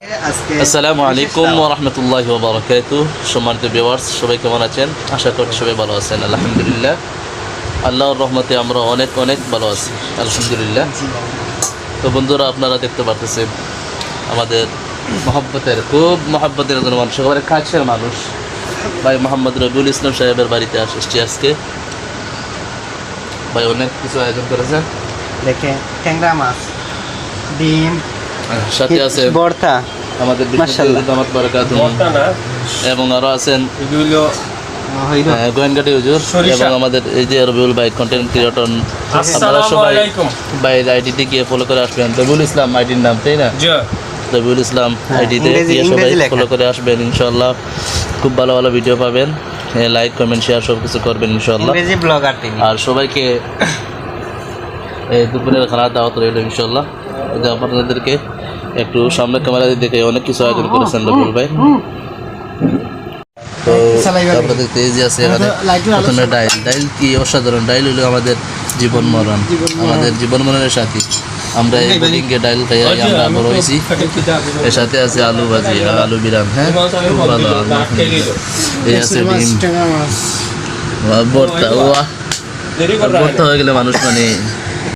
আসসালামু আলাইকুম ওয়া রাহমাতুল্লাহি ওয়া বারাকাতুহু। সম্মানিত ভিউয়ার্স, সবাই কেমন আছেন? আশা করি সবাই ভালো আছেন। আলহামদুলিল্লাহ, আল্লাহর রহমতে আমরা অনেক অনেক ভালো আছি, আলহামদুলিল্লাহ। তো বন্ধুরা, আপনারা দেখতে পাচ্ছেন আমাদের খুব মহব্বতের একজন মানুষ, একেবারে কাছের মানুষ, ভাই মোহাম্মদ রবিউল ইসলাম সাহেবের বাড়িতে আসছি আজকে। ভাই অনেক কিছু আয়োজন করেছেন, দেখেন ট্যাংরা মাছ, ডিম, সাথে আছে ভর্তা, আমাদের মাশাআল্লাহ দামাত বারাকাতুহু, এবং আরো আছেন গোয়েনঘাটি হুজুর এবং আমাদের এই যে রবিউল ভাই কন্টেন্ট ক্রিয়েটর। আপনারা সবাই ভাই আইডিতে গিয়ে ফলো করে আসবেন। রবিউল ইসলাম আইডির নাম, তাই না? রবিউল ইসলাম আইডিতে গিয়ে সবাই ফলো করে আসবেন, ইনশাআল্লাহ খুব ভালো ভালো ভিডিও পাবেন। লাইক কমেন্ট শেয়ার সব কিছু করবেন ইনশাআল্লাহ। ইংরেজি ব্লগার তিনি। আর সবাইকে দুপুরের খানার দাওয়াত রইল ইনশাআল্লাহ। আপনাদেরকে একটু সামনে ক্যামেরা দিয়ে দেখে অনেক কিছু আয়োজন করেছেন রবিউল ভাই। তো আপনাদের তেজ আছে এখানে। প্রথমে ডাইল কি অসাধারণ! ডাইল হলো আমাদের জীবন মরণ, আমাদের জীবন মরণের সাথী। আমরা এই বোলিংকে ডাইল খাই আমরা বড় হয়েছি। এর সাথে আছে আলু ভাজি, আলু বিরাম, হ্যাঁ খুব ভালো। এই আছে ডিম ভর্তা। ভর্তা হয়ে গেলে মানুষ মানে